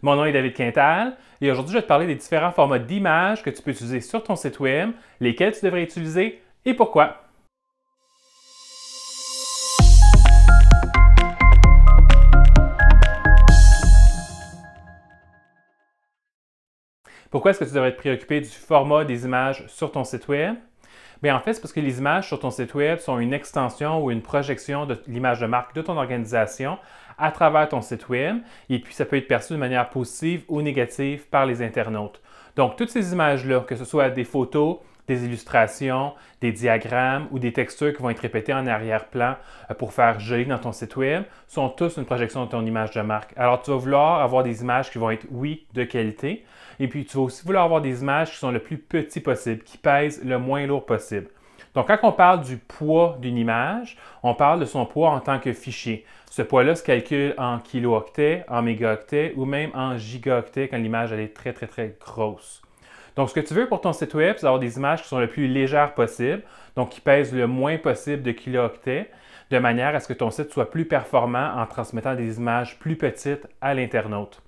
Mon nom est David Quintal et aujourd'hui je vais te parler des différents formats d'images que tu peux utiliser sur ton site web, lesquels tu devrais utiliser et pourquoi. Pourquoi est-ce que tu devrais te préoccuper du format des images sur ton site web? Bien, en fait, c'est parce que les images sur ton site web sont une extension ou une projection de l'image de marque de ton organisation à travers ton site web et puis ça peut être perçu de manière positive ou négative par les internautes. Donc, toutes ces images-là, que ce soit des photos, des illustrations, des diagrammes ou des textures qui vont être répétées en arrière-plan pour faire joli dans ton site web, sont tous une projection de ton image de marque. Alors, tu vas vouloir avoir des images qui vont être, oui, de qualité, et puis tu vas aussi vouloir avoir des images qui sont le plus petit possible, qui pèsent le moins lourd possible. Donc, quand on parle du poids d'une image, on parle de son poids en tant que fichier. Ce poids-là se calcule en kilo-octets, en mégaoctets ou même en gigaoctets quand l'image est très, très, très grosse. Donc, ce que tu veux pour ton site web, c'est avoir des images qui sont le plus légères possible, donc qui pèsent le moins possible de kilo-octets, de manière à ce que ton site soit plus performant en transmettant des images plus petites à l'internaute.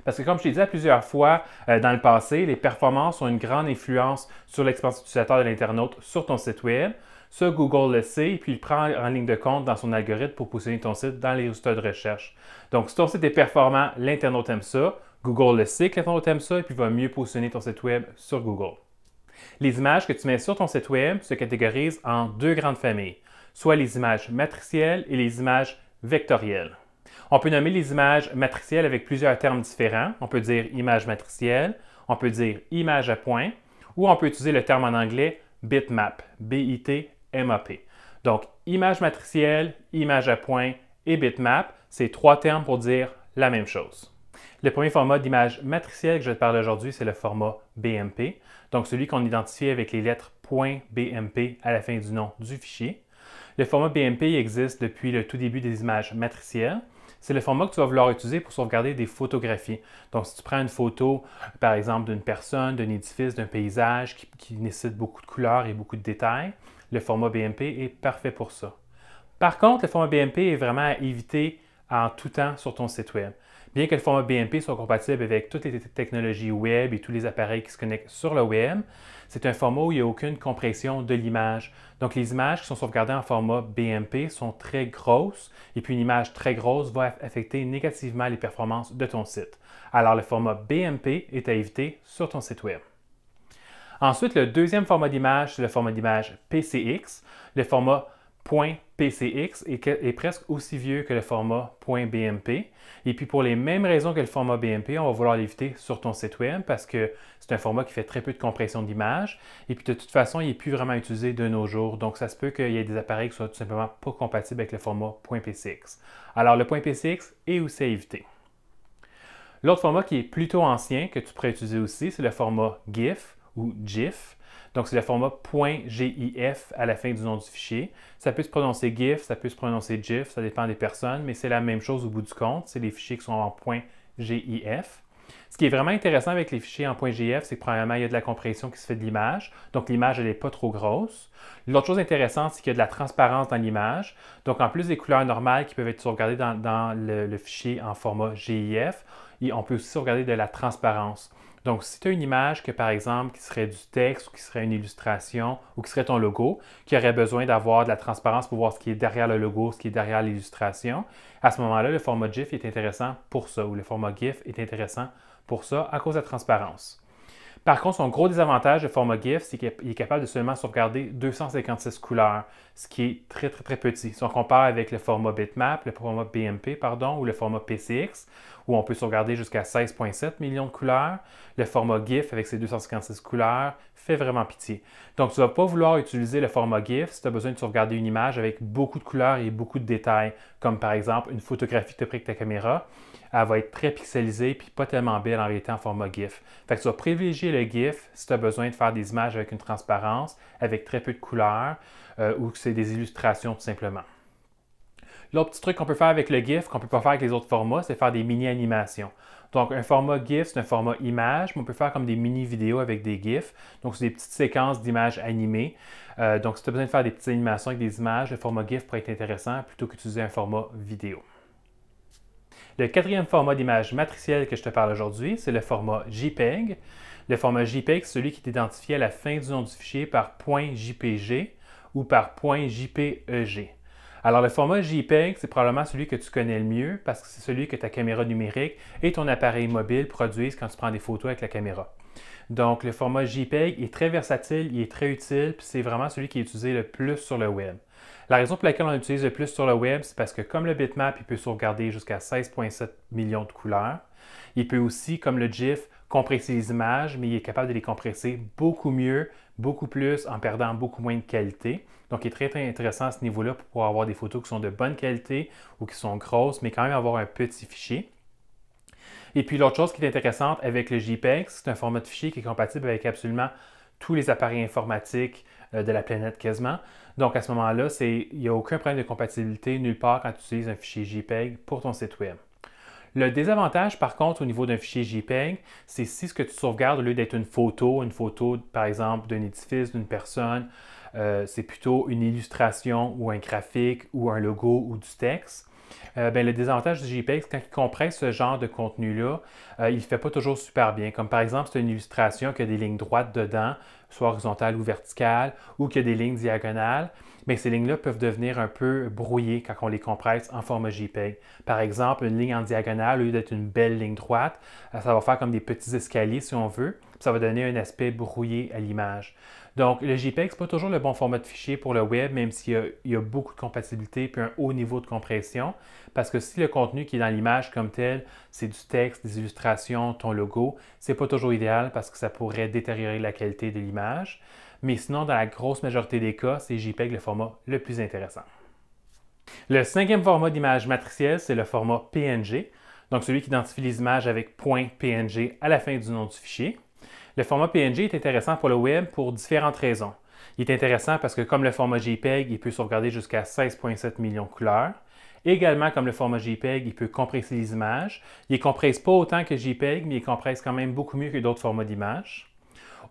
Parce que comme je t'ai dit à plusieurs fois dans le passé, les performances ont une grande influence sur l'expérience utilisateur de l'internaute sur ton site web. Ça, Google le sait et puis il prend en ligne de compte dans son algorithme pour positionner ton site dans les résultats de recherche. Donc, si ton site est performant, l'internaute aime ça. Google le sait que l'internaute aime ça et puis va mieux positionner ton site web sur Google. Les images que tu mets sur ton site web se catégorisent en deux grandes familles, soit les images matricielles et les images vectorielles. On peut nommer les images matricielles avec plusieurs termes différents. On peut dire image matricielle, on peut dire image à point, ou on peut utiliser le terme en anglais bitmap, B-I-T-M-A-P. Donc, image matricielle, image à point et bitmap, c'est trois termes pour dire la même chose. Le premier format d'image matricielle que je vais te parler aujourd'hui, c'est le format BMP, donc celui qu'on identifie avec les lettres .bmp à la fin du nom du fichier. Le format BMP existe depuis le tout début des images matricielles. C'est le format que tu vas vouloir utiliser pour sauvegarder des photographies. Donc, si tu prends une photo, par exemple, d'une personne, d'un édifice, d'un paysage qui nécessite beaucoup de couleurs et beaucoup de détails, le format BMP est parfait pour ça. Par contre, le format BMP est vraiment à éviter en tout temps sur ton site web. Bien que le format BMP soit compatible avec toutes les technologies web et tous les appareils qui se connectent sur le web, c'est un format où il n'y a aucune compression de l'image. Donc, les images qui sont sauvegardées en format BMP sont très grosses et puis une image très grosse va affecter négativement les performances de ton site. Alors, le format BMP est à éviter sur ton site web. Ensuite, le deuxième format d'image, c'est le format d'image PCX. Le format .PCX est presque aussi vieux que le format .BMP. Et puis pour les mêmes raisons que le format BMP, on va vouloir l'éviter sur ton site web parce que c'est un format qui fait très peu de compression d'image. Et puis de toute façon, il n'est plus vraiment utilisé de nos jours. Donc ça se peut qu'il y ait des appareils qui soient tout simplement pas compatibles avec le format .PCX. Alors le .PCX est aussi à éviter. L'autre format qui est plutôt ancien que tu pourrais utiliser aussi, c'est le format GIF ou GIF. Donc, c'est le format .gif à la fin du nom du fichier. Ça peut se prononcer GIF, ça peut se prononcer GIF, ça dépend des personnes, mais c'est la même chose au bout du compte. C'est les fichiers qui sont en .gif. Ce qui est vraiment intéressant avec les fichiers en .gif, c'est que premièrement, il y a de la compression qui se fait de l'image. Donc, l'image, elle n'est pas trop grosse. L'autre chose intéressante, c'est qu'il y a de la transparence dans l'image. Donc, en plus des couleurs normales qui peuvent être sauvegardées dans le fichier en format GIF, on peut aussi sauvegarder de la transparence. Donc, si tu as une image que, par exemple, qui serait du texte ou qui serait une illustration ou qui serait ton logo, qui aurait besoin d'avoir de la transparence pour voir ce qui est derrière le logo, ce qui est derrière l'illustration, à ce moment-là, le format GIF est intéressant pour ça, ou le format GIF est intéressant pour ça à cause de la transparence. Par contre, son gros désavantage de format GIF, c'est qu'il est capable de seulement sauvegarder 256 couleurs, ce qui est très, très, très petit. Si on compare avec le format bitmap, le format BMP, pardon, ou le format PCX, où on peut sauvegarder jusqu'à 16,7 millions de couleurs, le format GIF avec ses 256 couleurs fait vraiment pitié. Donc, tu ne vas pas vouloir utiliser le format GIF si tu as besoin de sauvegarder une image avec beaucoup de couleurs et beaucoup de détails, comme par exemple une photographie que tu as prise avec ta caméra. Elle va être très pixelisée et pas tellement belle en réalité en format GIF. Fait que tu vas privilégier le GIF si tu as besoin de faire des images avec une transparence, avec très peu de couleurs ou que c'est des illustrations tout simplement. L'autre petit truc qu'on peut faire avec le GIF, qu'on ne peut pas faire avec les autres formats, c'est faire des mini-animations. Donc, un format GIF, c'est un format image, mais on peut faire comme des mini-vidéos avec des GIFs. Donc, c'est des petites séquences d'images animées. Donc, si tu as besoin de faire des petites animations avec des images, le format GIF pourrait être intéressant plutôt qu'utiliser un format vidéo. Le quatrième format d'image matricielle que je te parle aujourd'hui, c'est le format JPEG. Le format JPEG, c'est celui qui est identifié à la fin du nom du fichier par .jpg ou par .jpeg. Alors, le format JPEG, c'est probablement celui que tu connais le mieux parce que c'est celui que ta caméra numérique et ton appareil mobile produisent quand tu prends des photos avec la caméra. Donc, le format JPEG est très versatile, il est très utile, puis c'est vraiment celui qui est utilisé le plus sur le web. La raison pour laquelle on l'utilise le plus sur le web, c'est parce que comme le bitmap, il peut sauvegarder jusqu'à 16,7 millions de couleurs. Il peut aussi, comme le GIF, compresser les images, mais il est capable de les compresser beaucoup mieux, beaucoup plus, en perdant beaucoup moins de qualité. Donc, il est très, très intéressant à ce niveau-là pour pouvoir avoir des photos qui sont de bonne qualité ou qui sont grosses, mais quand même avoir un petit fichier. Et puis, l'autre chose qui est intéressante avec le JPEG, c'est un format de fichier qui est compatible avec absolument tous les appareils informatiques de la planète quasiment. Donc, à ce moment-là, il n'y a aucun problème de compatibilité nulle part quand tu utilises un fichier JPEG pour ton site web. Le désavantage, par contre, au niveau d'un fichier JPEG, c'est si ce que tu sauvegardes, au lieu d'être une photo par exemple, d'un édifice, d'une personne, c'est plutôt une illustration ou un graphique ou un logo ou du texte. Le désavantage du JPEG, c'est quand il compresse ce genre de contenu-là, il ne fait pas toujours super bien. Comme par exemple, c'est une illustration qui a des lignes droites dedans, soit horizontales ou verticales, ou qui a des lignes diagonales. Mais ces lignes-là peuvent devenir un peu brouillées quand on les compresse en format JPEG. Par exemple, une ligne en diagonale, au lieu d'être une belle ligne droite, ça va faire comme des petits escaliers si on veut. Ça va donner un aspect brouillé à l'image. Donc, le JPEG, ce n'est pas toujours le bon format de fichier pour le web, même s'il y a beaucoup de compatibilité et un haut niveau de compression. Parce que si le contenu qui est dans l'image comme tel, c'est du texte, des illustrations, ton logo, ce n'est pas toujours idéal parce que ça pourrait détériorer la qualité de l'image. Mais sinon, dans la grosse majorité des cas, c'est JPEG le format le plus intéressant. Le cinquième format d'image matricielle, c'est le format PNG, donc celui qui identifie les images avec .png à la fin du nom du fichier. Le format PNG est intéressant pour le web pour différentes raisons. Il est intéressant parce que comme le format JPEG, il peut sauvegarder jusqu'à 16,7 millions de couleurs. Également, comme le format JPEG, il peut compresser les images. Il ne compresse pas autant que JPEG, mais il compresse quand même beaucoup mieux que d'autres formats d'images.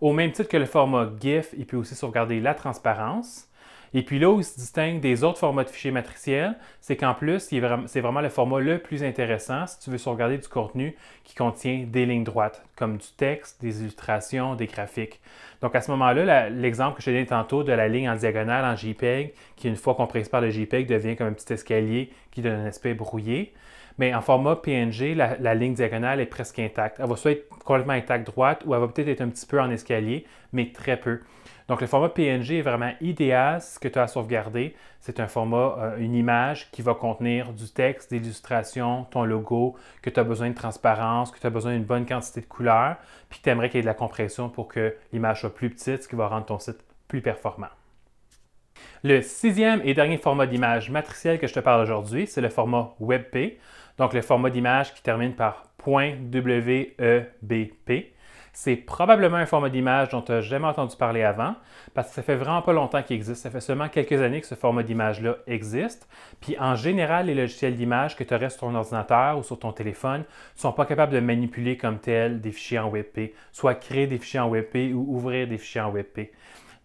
Au même titre que le format GIF, il peut aussi sauvegarder la transparence. Et puis là où il se distingue des autres formats de fichiers matriciels, c'est qu'en plus, c'est vraiment le format le plus intéressant si tu veux sauvegarder du contenu qui contient des lignes droites, comme du texte, des illustrations, des graphiques. Donc à ce moment-là, l'exemple que je t'ai donné tantôt de la ligne en diagonale en JPEG, qui une fois compressée par le JPEG devient comme un petit escalier qui donne un aspect brouillé, mais en format PNG, la ligne diagonale est presque intacte. Elle va soit être complètement intacte droite ou elle va peut-être être un petit peu en escalier, mais très peu. Donc, le format PNG est vraiment idéal si ce que tu as à sauvegarder, c'est un format, une image qui va contenir du texte, des illustrations, ton logo, que tu as besoin de transparence, que tu as besoin d'une bonne quantité de couleurs, puis que tu aimerais qu'il y ait de la compression pour que l'image soit plus petite, ce qui va rendre ton site plus performant. Le sixième et dernier format d'image matricielle que je te parle aujourd'hui, c'est le format WebP, donc le format d'image qui termine par .webp. C'est probablement un format d'image dont tu n'as jamais entendu parler avant, parce que ça fait vraiment pas longtemps qu'il existe. Ça fait seulement quelques années que ce format d'image-là existe. Puis en général, les logiciels d'image que tu aurais sur ton ordinateur ou sur ton téléphone ne sont pas capables de manipuler comme tel des fichiers en WebP, soit créer des fichiers en WebP ou ouvrir des fichiers en WebP.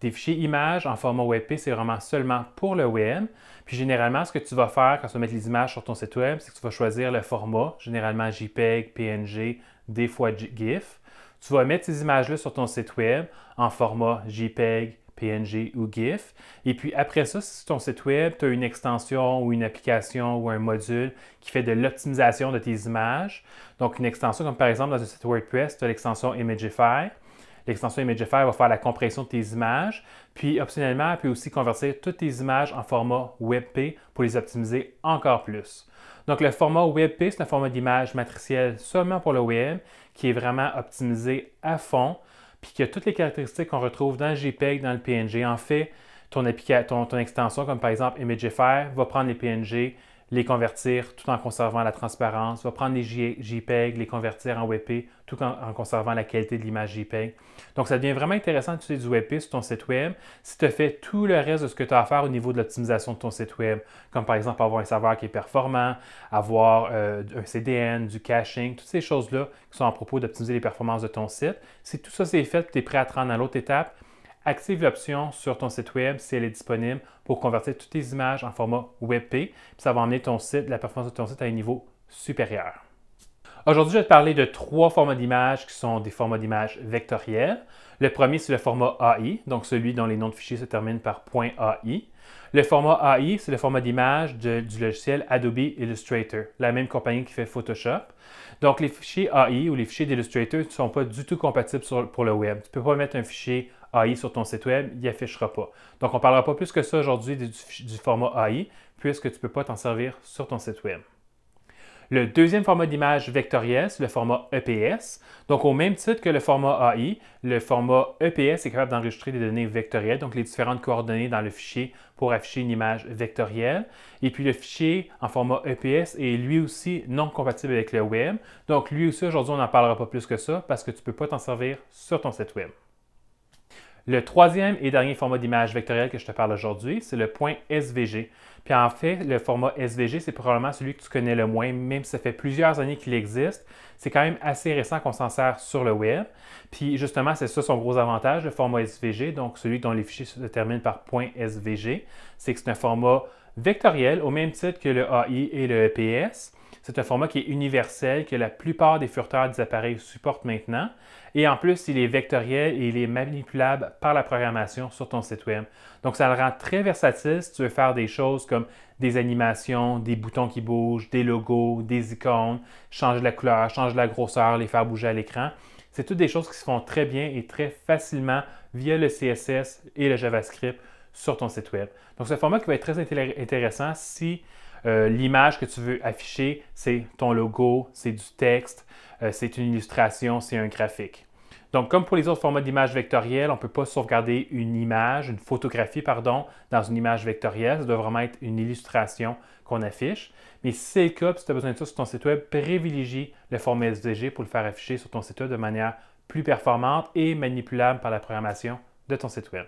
Des fichiers images en format WebP, c'est vraiment seulement pour le web. Puis généralement, ce que tu vas faire quand tu vas mettre les images sur ton site web, c'est que tu vas choisir le format, généralement JPEG, PNG, des fois GIF. Tu vas mettre ces images-là sur ton site web en format JPEG, PNG ou GIF. Et puis après ça, si sur ton site web, tu as une extension ou une application ou un module qui fait de l'optimisation de tes images, donc une extension comme par exemple dans un site WordPress, tu as l'extension Imagify. L'extension Imagify va faire la compression de tes images, puis optionnellement, elle peut aussi convertir toutes tes images en format WebP pour les optimiser encore plus. Donc le format WebP, c'est un format d'image matricielle seulement pour le web, qui est vraiment optimisé à fond, puis qui a toutes les caractéristiques qu'on retrouve dans le JPEG, dans le PNG. En fait, ton extension, comme par exemple Imagify, va prendre les PNG, les convertir tout en conservant la transparence, va prendre les JPEG, les convertir en WebP tout en conservant la qualité de l'image JPEG. Donc, ça devient vraiment intéressant d'utiliser du WebP sur ton site web si tu as fait tout le reste de ce que tu as à faire au niveau de l'optimisation de ton site web, comme par exemple avoir un serveur qui est performant, avoir un CDN, du caching, toutes ces choses-là qui sont à propos d'optimiser les performances de ton site. Si tout ça c'est fait, tu es prêt à te rendre à l'autre étape, active l'option sur ton site web si elle est disponible pour convertir toutes tes images en format WebP. Puis ça va emmener ton site, la performance de ton site à un niveau supérieur. Aujourd'hui, je vais te parler de 3 formats d'image qui sont des formats d'image vectoriels. Le premier, c'est le format AI, donc celui dont les noms de fichiers se terminent par .ai. Le format AI, c'est le format d'image du logiciel Adobe Illustrator, la même compagnie qui fait Photoshop. Donc, les fichiers AI ou les fichiers d'Illustrator ne sont pas du tout compatibles pour le web. Tu ne peux pas mettre un fichier AI sur ton site web, il n'affichera pas. Donc, on ne parlera pas plus que ça aujourd'hui du format AI, puisque tu ne peux pas t'en servir sur ton site web. Le deuxième format d'image vectoriel, c'est le format EPS. Donc, au même titre que le format AI, le format EPS est capable d'enregistrer des données vectorielles, donc les différentes coordonnées dans le fichier pour afficher une image vectorielle. Et puis, le fichier en format EPS est lui aussi non compatible avec le web. Donc, lui aussi, aujourd'hui, on n'en parlera pas plus que ça parce que tu ne peux pas t'en servir sur ton site web. Le troisième et dernier format d'image vectorielle que je te parle aujourd'hui, c'est le .svg. Puis en fait, le format SVG, c'est probablement celui que tu connais le moins, même si ça fait plusieurs années qu'il existe. C'est quand même assez récent qu'on s'en sert sur le web. Puis justement, c'est ça son gros avantage, le format SVG, donc celui dont les fichiers se terminent par .svg, c'est que c'est un format vectoriel au même titre que le AI et le EPS. C'est un format qui est universel, que la plupart des furteurs des appareils supportent maintenant. Et en plus, il est vectoriel et il est manipulable par la programmation sur ton site web. Donc, ça le rend très versatile si tu veux faire des choses comme des animations, des boutons qui bougent, des logos, des icônes, changer la couleur, changer la grosseur, les faire bouger à l'écran. C'est toutes des choses qui se font très bien et très facilement via le CSS et le JavaScript sur ton site web. Donc, c'est un format qui va être très intéressant si l'image que tu veux afficher, c'est ton logo, c'est du texte, c'est une illustration, c'est un graphique. Donc, comme pour les autres formats d'image vectorielle, on ne peut pas sauvegarder une image, une photographie, pardon, dans une image vectorielle. Ça doit vraiment être une illustration qu'on affiche. Mais si c'est le cas, si tu as besoin de ça sur ton site web, privilégie le format SVG pour le faire afficher sur ton site web de manière plus performante et manipulable par la programmation de ton site web.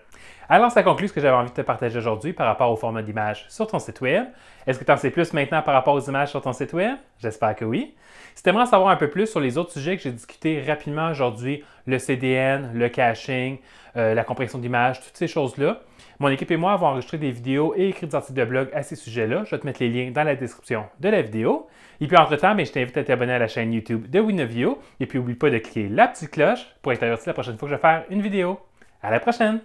Alors, ça conclut ce que j'avais envie de te partager aujourd'hui par rapport au format d'image sur ton site web. Est-ce que tu en sais plus maintenant par rapport aux images sur ton site web? J'espère que oui. Si tu aimerais en savoir un peu plus sur les autres sujets que j'ai discutés rapidement aujourd'hui, le CDN, le caching, la compression d'images, toutes ces choses-là, mon équipe et moi avons enregistré des vidéos et écrit des articles de blog à ces sujets-là. Je vais te mettre les liens dans la description de la vidéo. Et puis, entre-temps, je t'invite à t'abonner à la chaîne YouTube de Winnovio. Et puis, n'oublie pas de cliquer la petite cloche pour être averti la prochaine fois que je vais faire une vidéo. À la prochaine!